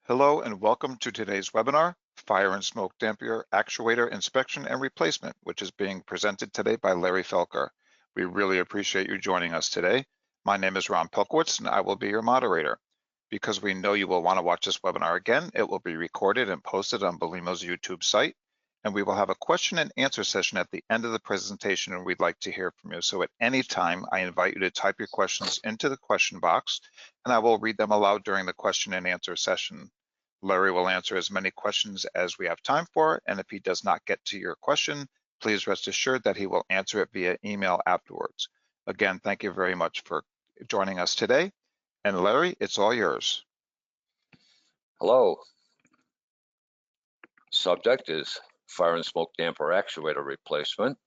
Hello and welcome to today's webinar, Fire and Smoke Damper Actuator Inspection and Replacement, which is being presented today by Larry Felker. We really appreciate you joining us today. My name is Ron Pelkowitz and I will be your moderator. Because we know you will want to watch this webinar again, it will be recorded and posted on Belimo's YouTube site. And we will have a question and answer session at the end of the presentation, and we'd like to hear from you. So at any time, I invite you to type your questions into the question box, and I will read them aloud during the question and answer session. Larry will answer as many questions as we have time for, and if he does not get to your question, please rest assured that he will answer it via email afterwards. Again, thank you very much for joining us today. And Larry, it's all yours. Hello. Subject is fire and smoke damper actuator replacement.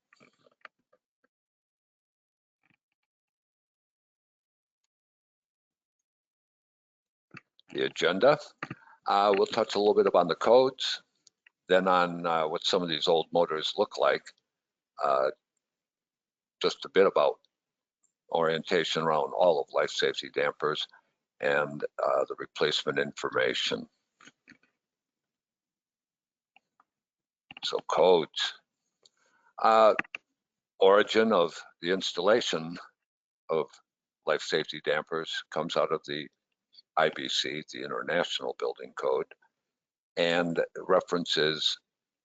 The agenda, we'll touch a little bit on the codes, then on what some of these old motors look like, just a bit about orientation around all of life safety dampers, and the replacement information. So codes. Origin of the installation of life safety dampers comes out of the IBC, the International Building Code, and references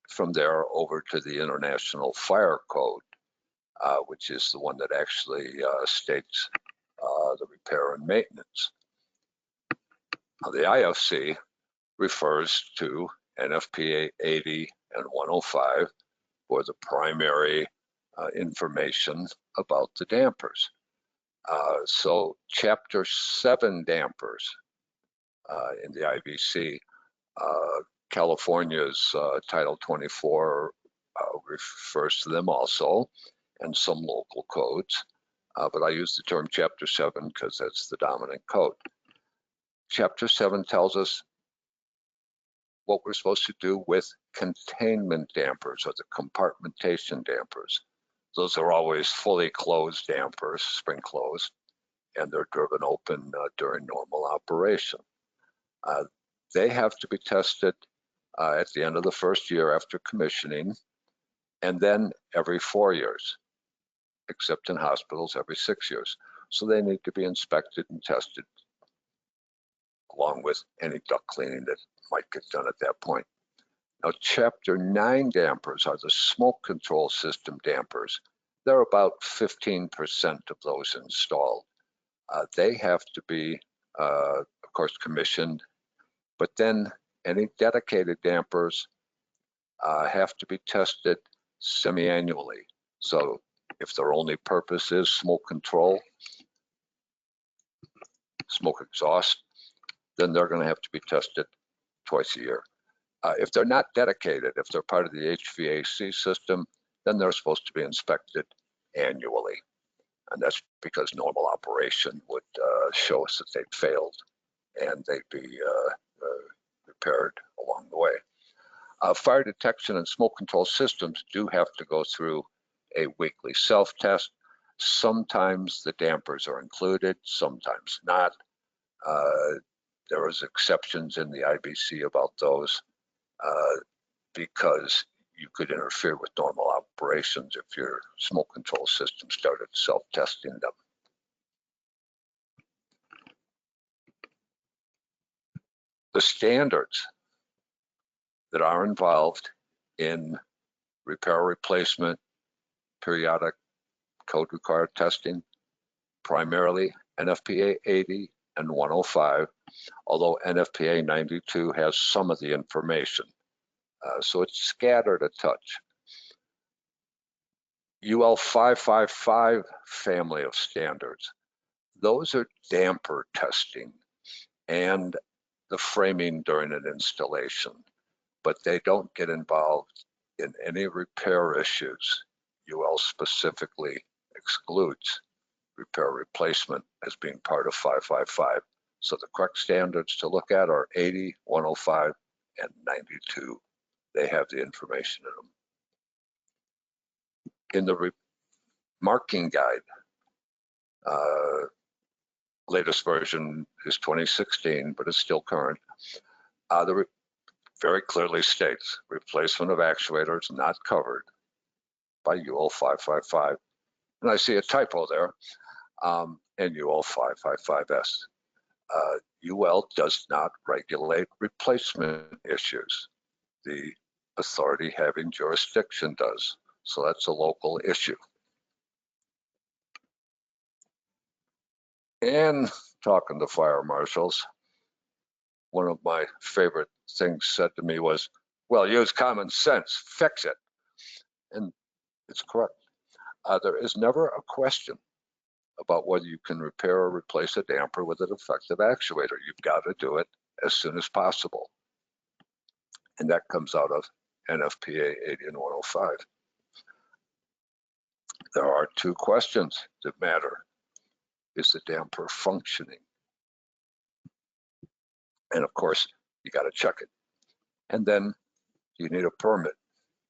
from there over to the International Fire Code, which is the one that actually states the repair and maintenance. Now, the IFC refers to NFPA 80 and 105 for the primary information about the dampers. So Chapter 7 dampers in the IBC, California's Title 24 refers to them also, and some local codes, but I use the term Chapter 7 because that's the dominant code. Chapter 7 tells us what we're supposed to do with containment dampers, or the compartmentation dampers. Those are always fully closed dampers, spring closed, and they're driven open during normal operation. They have to be tested at the end of the first year after commissioning, and then every 4 years, except in hospitals every 6 years. So they need to be inspected and tested, along with any duct cleaning that might get done at that point. Now, Chapter 9 dampers are the smoke control system dampers. There are about 15% of those installed. They have to be, of course, commissioned, but then any dedicated dampers have to be tested semi-annually. So if their only purpose is smoke control, smoke exhaust, then they're going to have to be tested twice a year. If they're not dedicated, if they're part of the HVAC system, then they're supposed to be inspected annually. And that's because normal operation would show us that they'd failed, and they'd be repaired along the way. Fire detection and smoke control systems do have to go through a weekly self-test. Sometimes the dampers are included, sometimes not. There was exceptions in the IBC about those because you could interfere with normal operations if your smoke control system started self-testing them. The standards that are involved in repair, replacement, periodic code required testing, primarily NFPA 80 and 105, although NFPA 92 has some of the information. So it's scattered a touch. UL 555 family of standards, those are damper testing and the framing during an installation, but they don't get involved in any repair issues. UL specifically excludes repair replacement as being part of 555. So the correct standards to look at are 80, 105, and 92. They have the information in them. In the marking guide, latest version is 2016, but it's still current. Very clearly states replacement of actuators not covered by UL 555. And I see a typo there, in UL 555S. UL does not regulate replacement issues. The authority having jurisdiction does. So that's a local issue. And talking to fire marshals, one of my favorite things said to me was, well, use common sense, fix it. And it's correct. There is never a question about whether you can repair or replace a damper with a defective actuator. You've got to do it as soon as possible. And that comes out of NFPA 80 and 105. There are two questions that matter. Is the damper functioning? And of course, you got to check it. And then you need a permit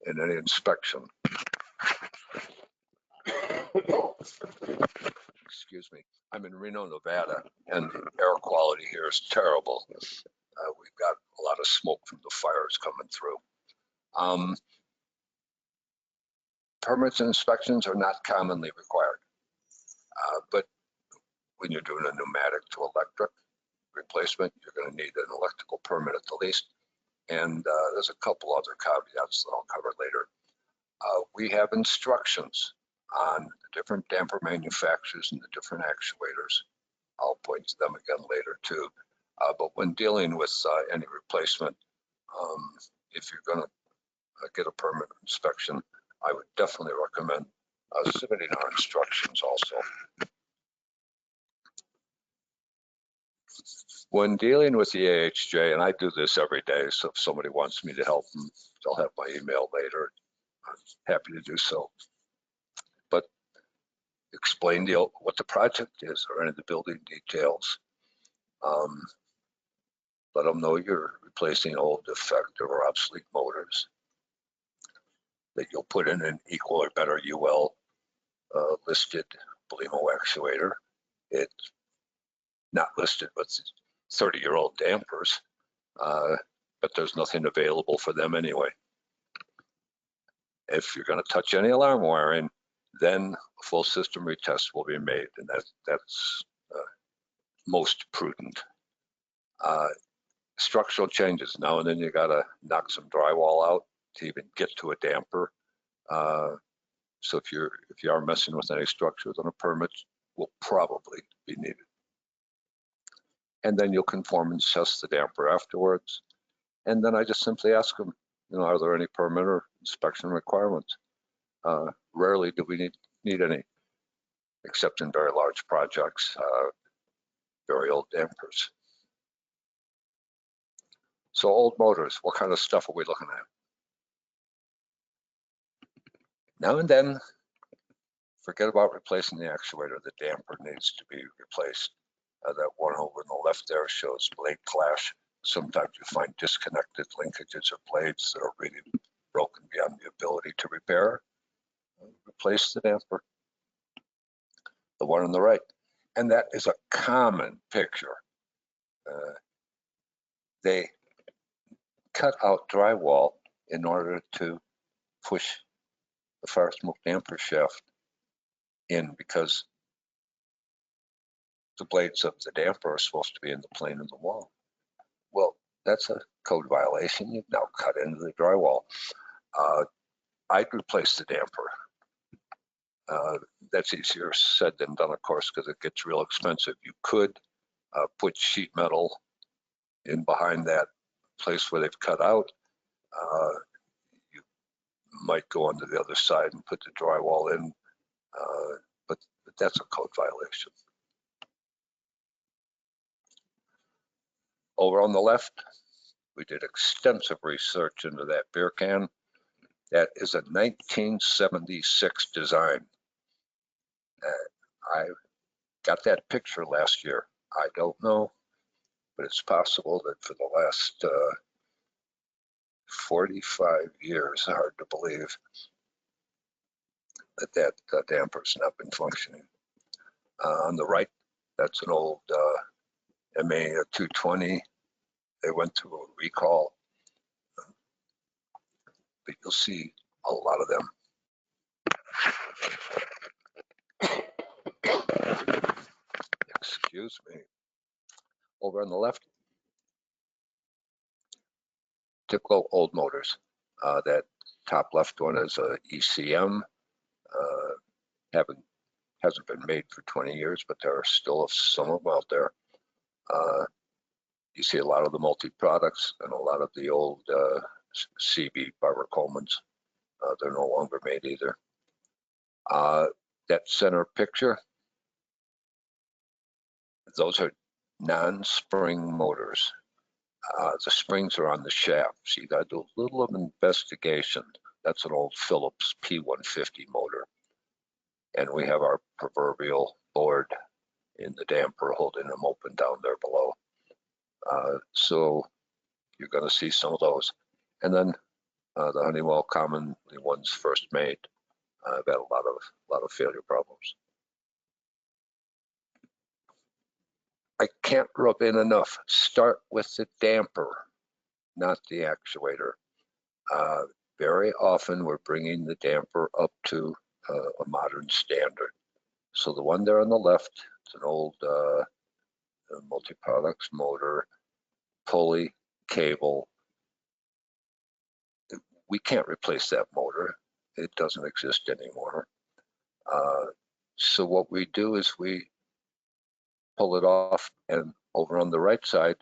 in any inspection. Excuse me. I'm in Reno, Nevada, and the air quality here is terrible. We've got a lot of smoke from the fires coming through. Permits and inspections are not commonly required, but when you're doing a pneumatic to electric replacement, you're going to need an electrical permit at the least. And there's a couple other caveats that I'll cover later. We have instructions on the different damper manufacturers and the different actuators. I'll point to them again later too. But when dealing with any replacement, if you're going to get a permit inspection, I would definitely recommend submitting our instructions also. When dealing with the AHJ, and I do this every day, so if somebody wants me to help them, they'll have my email later. I'm happy to do so. But explain what the project is or any of the building details. Let them know you're replacing old, defective, or obsolete motors, that you'll put in an equal or better UL listed Belimo actuator. It's not listed with 30-year-old dampers, but there's nothing available for them anyway. If you're going to touch any alarm wiring, then a full system retest will be made, and that's most prudent. Structural changes, now and then you got to knock some drywall out to even get to a damper. So if you are messing with any structure, then a permit will probably be needed. And then you'll conform and test the damper afterwards. And then I just simply ask them, are there any permit or inspection requirements? Rarely do we need any, except in very large projects, very old dampers. So old motors, what kind of stuff are we looking at? Now and then, forget about replacing the actuator. The damper needs to be replaced. That one over on the left there shows blade clash. Sometimes you find disconnected linkages or blades that are really broken beyond the ability to repair. Replace the damper. The one on the right. And that is a common picture. They cut out drywall in order to push the fire smoke damper shaft in, because the blades of the damper are supposed to be in the plane of the wall. Well, that's a code violation. You've now cut into the drywall. I'd replace the damper. That's easier said than done, of course, because it gets real expensive. You could put sheet metal in behind that place where they've cut out. You might go onto the other side and put the drywall in, but that's a code violation. Over on the left, we did extensive research into that beer can. That is a 1976 design. I got that picture last year. I don't know, but it's possible that for the last 45 years, hard to believe, that damper's not been functioning. On the right, that's an old MA 220 They went through a recall, but you'll see a lot of them. Excuse me. Over on the left, typical old motors. That top left one is a ECM. Hasn't been made for 20 years, but there are still some of them out there. You see a lot of the multi-products and a lot of the old CB Barber Colemans. They're no longer made either. That center picture, those are non-spring motors. The springs are on the shaft, so you got to do a little of investigation. That's an old Phillips P150 motor. And we have our proverbial board in the damper holding them open down there below. So you're going to see some of those. And then the Honeywell commonly ones first made. I've had a lot of failure problems. I can't rub in enough. Start with the damper, not the actuator. Very often we're bringing the damper up to a modern standard. So the one there on the left, it's an old multi-products motor, pulley, cable. We can't replace that motor. It doesn't exist anymore. So what we do is we pull it off, and over on the right side,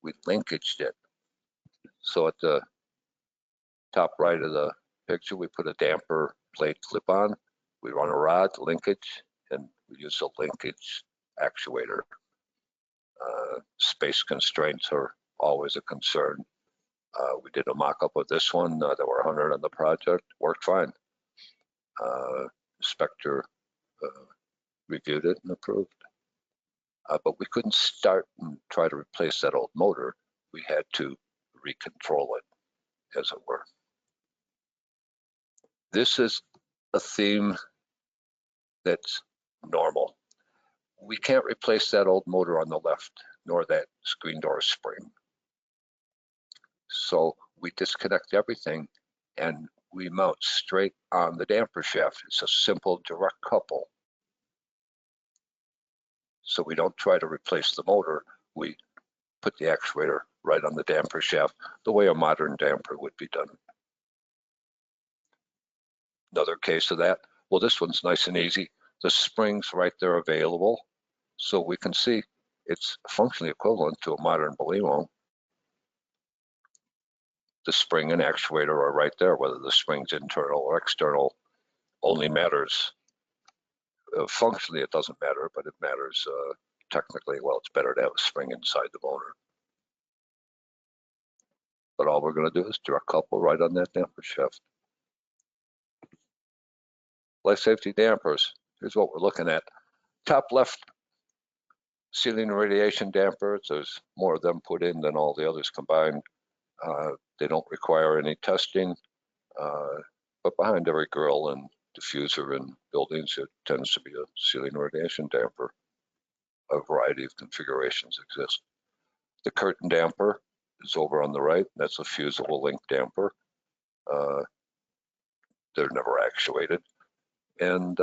we linkaged it. So at the top right of the picture, we put a damper plate clip on. We run a rod linkage, and we use a linkage actuator. Space constraints are always a concern. We did a mock-up of this one. There were 100 on the project. Worked fine. Inspector reviewed it and approved. But we couldn't start and try to replace that old motor. We had to recontrol it, as it were. This is a theme that's normal. We can't replace that old motor on the left, nor that screen door spring. So we disconnect everything and we mount straight on the damper shaft. It's a simple direct couple. So we don't try to replace the motor. We put the actuator right on the damper shaft, the way a modern damper would be done. Another case of that, well, this one's nice and easy. The spring's right there available. So we can see it's functionally equivalent to a modern Belimo. The spring and actuator are right there, whether the spring's internal or external only matters. Functionally, it doesn't matter, but it matters technically. Well, it's better to have a spring inside the motor. But all we're going to do is direct couple right on that damper shaft. Life safety dampers. Here's what we're looking at. Top left, ceiling and radiation dampers. There's more of them put in than all the others combined. They don't require any testing, but behind every grill and diffuser in buildings, it tends to be a ceiling radiation damper. A variety of configurations exist. The curtain damper is over on the right. That's a fusible link damper. They're never actuated. And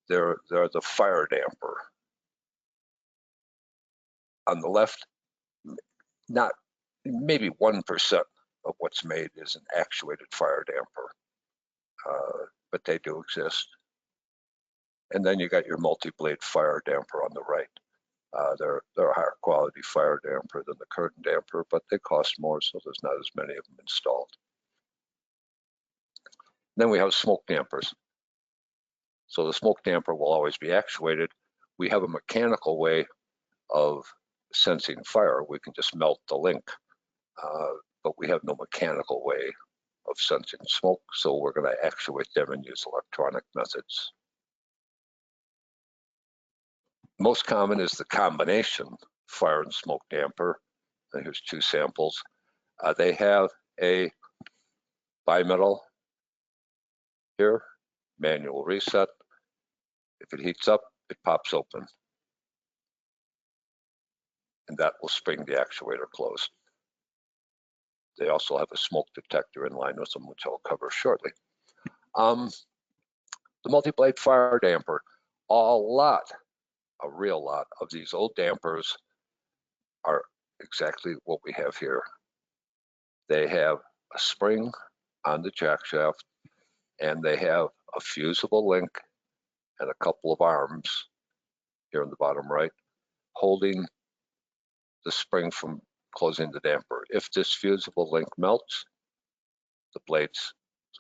they're the fire damper. On the left, not maybe 1% of what's made is an actuated fire damper, but they do exist. And then you got your multi-blade fire damper on the right. They're a higher quality fire damper than the curtain damper, but they cost more, so there's not as many of them installed. Then we have smoke dampers. So the smoke damper will always be actuated. We have a mechanical way of sensing fire. We can just melt the link, but we have no mechanical way of sensing smoke, so we're going to actuate them and use electronic methods. Most common is the combination fire and smoke damper. And here's two samples. They have a bimetal here, manual reset. If it heats up, it pops open. and that will spring the actuator closed. They also have a smoke detector in line with them, which I'll cover shortly. The multi-blade fire damper, a real lot of these old dampers are exactly what we have here. They have a spring on the jack shaft, and they have a fusible link and a couple of arms here in the bottom right, holding the spring from closing the damper. If this fusible link melts, the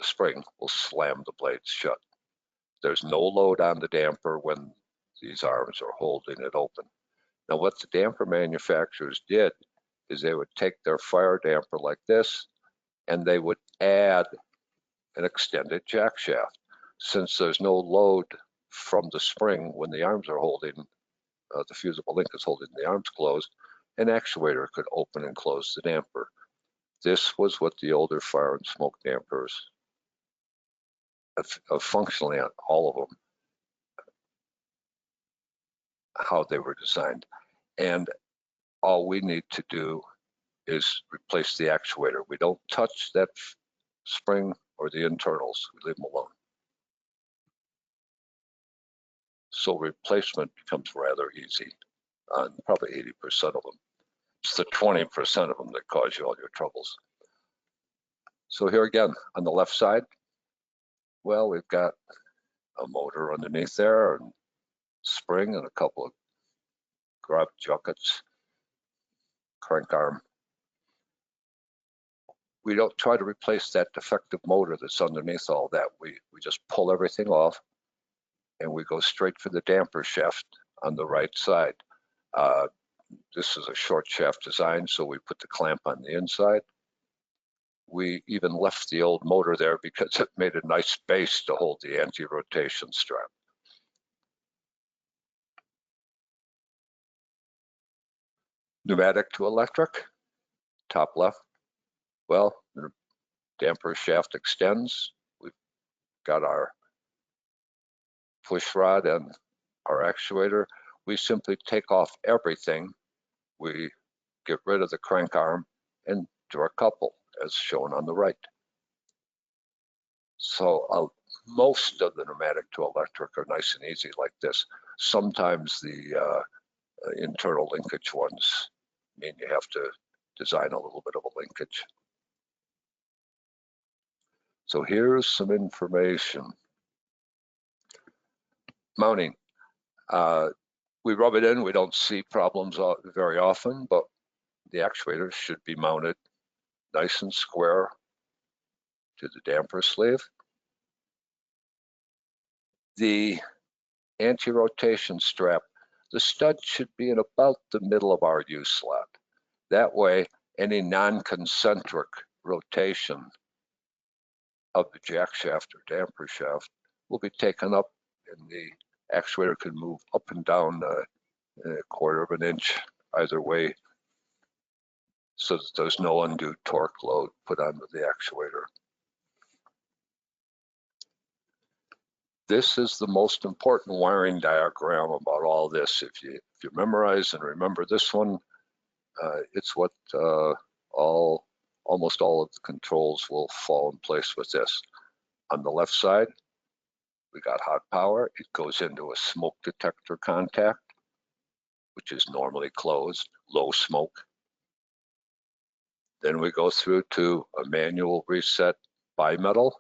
spring will slam the blades shut. There's no load on the damper when these arms are holding it open. Now, what the damper manufacturers did is they would take their fire damper like this, and they would add an extended jack shaft. Since there's no load from the spring when the arms are holding, the fusible link is holding the arms closed, an actuator could open and close the damper. This was what the older fire and smoke dampers, functionally on all of them, how they were designed. And all we need to do is replace the actuator. We don't touch that spring or the internals, we leave them alone. So replacement becomes rather easy on probably 80% of them. It's the 20% of them that cause you all your troubles. So here again, on the left side, well, we've got a motor underneath there, and spring, and a couple of grab juckets, crank arm. We don't try to replace that defective motor that's underneath all that. We just pull everything off, and we go straight for the damper shaft on the right side. This is a short shaft design, so we put the clamp on the inside. We even left the old motor there because it made a nice base to hold the anti-rotation strap. Pneumatic to electric, top left. Well, the damper shaft extends. We've got our push rod and our actuator. We simply take off everything. We get rid of the crank arm and do our couple, as shown on the right. So most of the pneumatic to electric are nice and easy like this. Sometimes the internal linkage ones mean you have to design a little bit of a linkage. So here's some information. Mounting. We rub it in, we don't see problems very often, but the actuator should be mounted nice and square to the damper sleeve. The anti-rotation strap, the stud should be in about the middle of our U slot. That way, any non-concentric rotation of the jack shaft or damper shaft will be taken up, and the actuator can move up and down a quarter of an inch either way, so that there's no undue torque load put onto the actuator. This is the most important wiring diagram about all this. If you memorize and remember this one, it's what almost all of the controls will fall in place with this. On the left side, we got hot power. It goes into a smoke detector contact, which is normally closed, low smoke. Then we go through to a manual reset bimetal.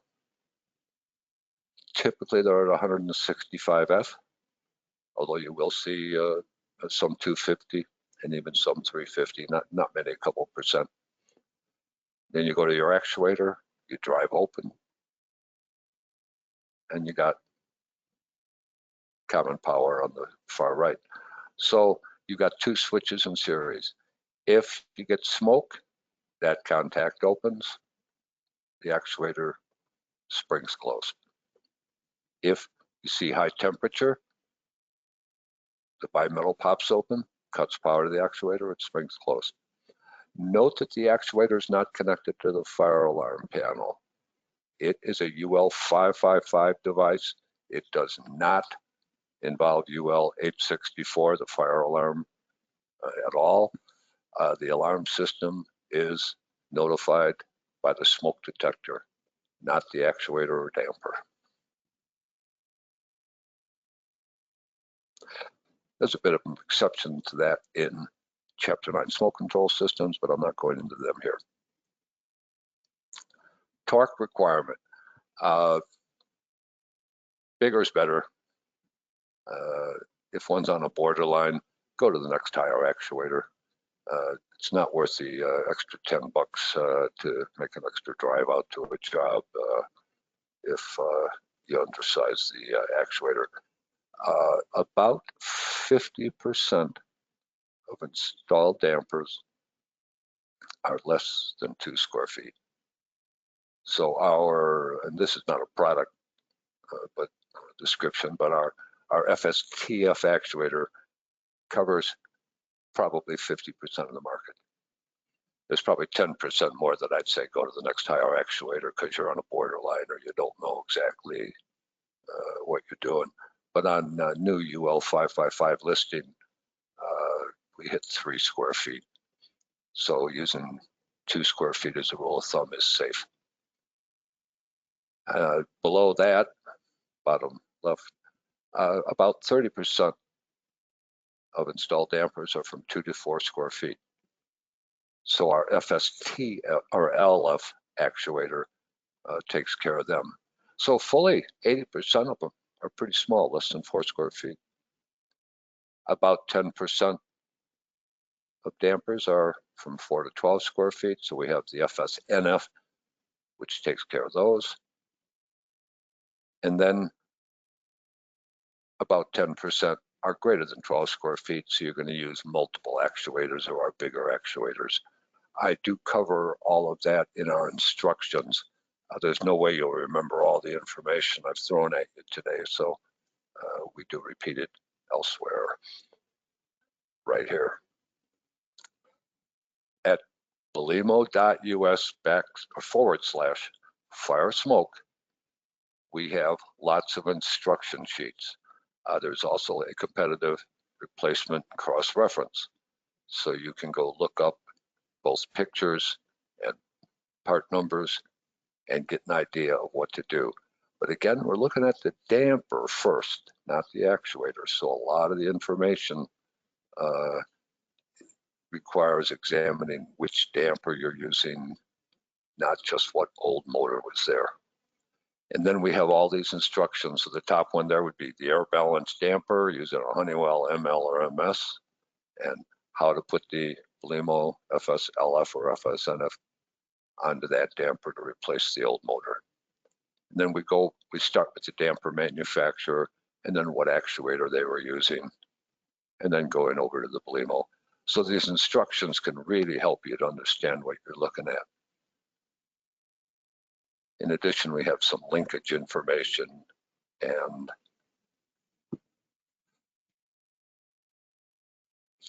Typically they're at 165 F, although you will see some 250 and even some 350, not many, a couple percent. Then you go to your actuator, you drive open, and you got common power on the far right. So you got two switches in series. If you get smoke, that contact opens, the actuator springs closed. If you see high temperature, the bimetal pops open, cuts power to the actuator, it springs closed. Note that the actuator is not connected to the fire alarm panel. It is a UL 555 device. It does not involve UL 864, the fire alarm at all, the alarm system is notified by the smoke detector, not the actuator or damper. There's a bit of an exception to that in Chapter 9 smoke control systems, but I'm not going into them here. Torque requirement. Bigger is better. If one's on a borderline, go to the next higher actuator. It's not worth the extra $10 to make an extra drive out to a job if you undersize the actuator. About 50% of installed dampers are less than 2 square feet. So and this is not a product, but description, but our FSTF actuator covers probably 50% of the market. There's probably 10% more that I'd say go to the next higher actuator because you're on a borderline or you don't know exactly what you're doing. But on new UL 555 listing, we hit 3 square feet. So using 2 square feet as a rule of thumb is safe. Below that, bottom left, about 30% of installed dampers are from 2 to 4 square feet. So our FST or LF actuator takes care of them. So fully 80% of them are pretty small, less than 4 square feet. About 10% of dampers are from 4 to 12 square feet. So we have the FSNF, which takes care of those. And then about 10% are greater than 12 square feet. So you're going to use multiple actuators or our bigger actuators. I do cover all of that in our instructions. There's no way you'll remember all the information I've thrown at you today. So we do repeat it elsewhere right here. At belimo.us/fire smoke, we have lots of instruction sheets. There's also a competitive replacement cross-reference. So you can go look up both pictures and part numbers and get an idea of what to do. But again, we're looking at the damper first, not the actuator. So a lot of the information requires examining which damper you're using, not just what old motor was there. And then we have all these instructions. So the top one there would be the air balance damper using a Honeywell ML or MS, and how to put the Belimo FSLF or FSNF onto that damper to replace the old motor. And then we start with the damper manufacturer and then what actuator they were using, and then going over to the Belimo. So these instructions can really help you to understand what you're looking at. In addition, we have some linkage information and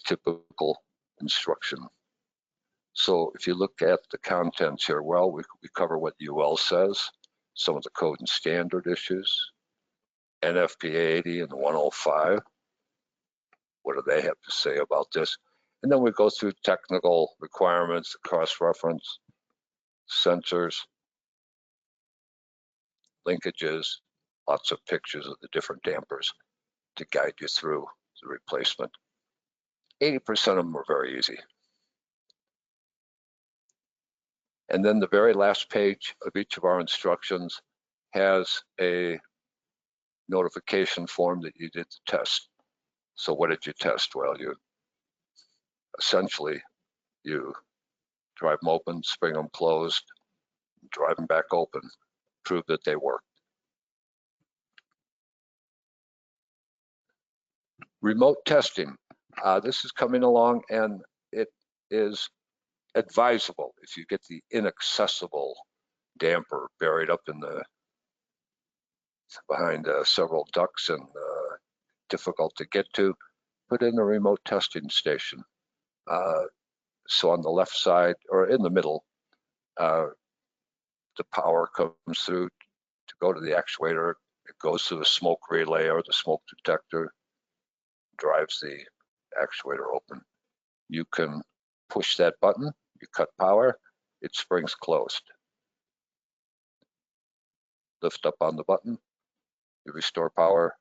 typical instruction. So if you look at the contents here, well, we cover what UL says, some of the code and standard issues, NFPA 80 and 105. What do they have to say about this? And then we go through technical requirements, cross-reference, sensors, linkages, lots of pictures of the different dampers to guide you through the replacement. 80% of them are very easy. And then the very last page of each of our instructions has a notification form that you did the test. So what did you test? Well, you drive them open, spring them closed, drive them back open, prove that they work. Remote testing. This is coming along, and it is advisable if you get the inaccessible damper buried up in behind several ducts and difficult to get to, put in a remote testing station. So on the left side or in the middle, the power comes through to go to the actuator. It goes through the smoke relay or the smoke detector, drives the actuator open. you can push that button, you cut power, it springs closed. Lift up on the button, you restore power,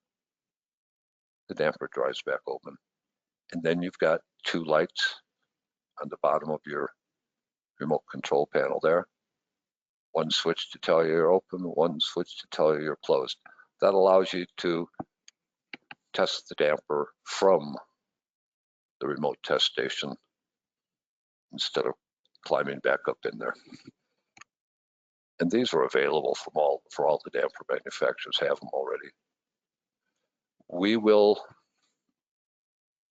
the damper drives back open. And then you've got 2 lights on the bottom of your remote control panel there. 1 switch to tell you you're open, 1 switch to tell you you're closed. That allows you to test the damper from the remote test station instead of climbing back up in there. And these are available for all the damper manufacturers, have them already. We will,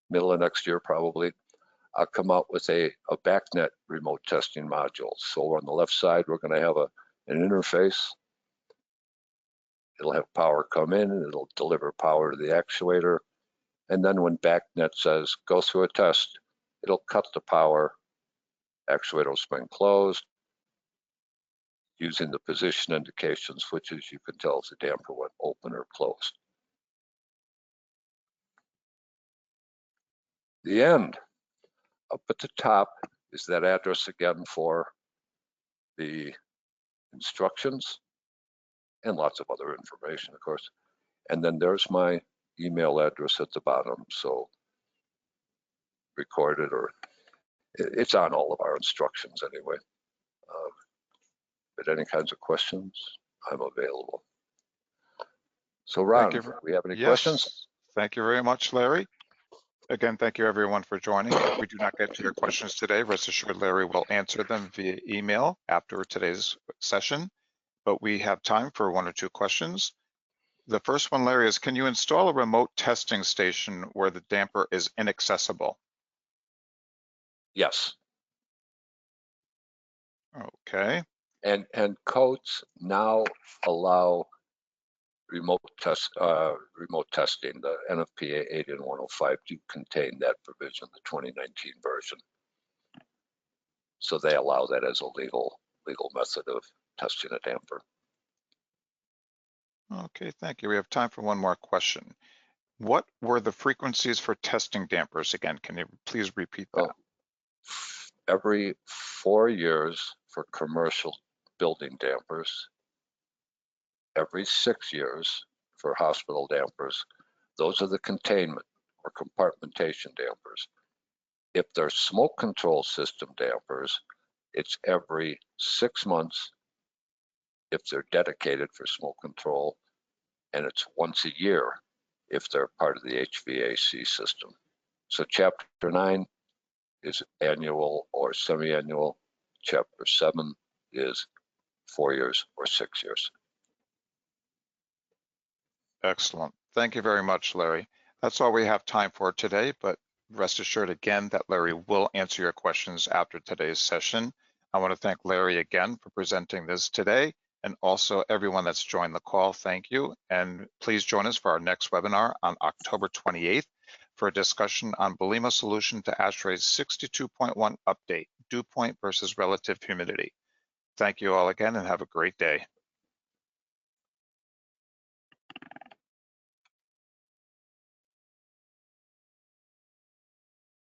middle of next year probably, I'll come out with a BACnet remote testing module. So on the left side, we're going to have an interface. It'll have power come in, and it'll deliver power to the actuator. And then when BACnet says, go through a test, it'll cut the power, actuator will spring closed. Using the position indication switches, you can tell if the damper went open or closed. The end. Up at the top is that address again for the instructions and lots of other information, of course. And then there's my email address at the bottom. So record it, or it's on all of our instructions anyway. But any kinds of questions, I'm available. So Ron, do we have any questions? Thank you very much, Larry. Again, thank you everyone for joining. If we do not get to your questions today, rest assured Larry will answer them via email after today's session, but we have time for 1 or 2 questions. The first one, Larry, is can you install a remote testing station where the damper is inaccessible? Yes. Okay. And codes now allow remote testing. The NFPA 80 and 105 do contain that provision, the 2019 version. So they allow that as a legal method of testing a damper. Okay, thank you. We have time for 1 more question. What were the frequencies for testing dampers again? Can you please repeat that? Every 4 years for commercial building dampers, every 6 years for hospital dampers. Those are the containment or compartmentation dampers. If they're smoke control system dampers, it's every 6 months if they're dedicated for smoke control, and it's once a year if they're part of the HVAC system. So Chapter 9 is annual or semi-annual. Chapter 7 is 4 years or 6 years. Excellent. Thank you very much, Larry. That's all we have time for today, but rest assured again that Larry will answer your questions after today's session. I want to thank Larry again for presenting this today, and also everyone that's joined the call, thank you. And please join us for our next webinar on October 28th for a discussion on Belimo solution to ASHRAE's 62.1 update, dew point versus relative humidity. Thank you all again and have a great day.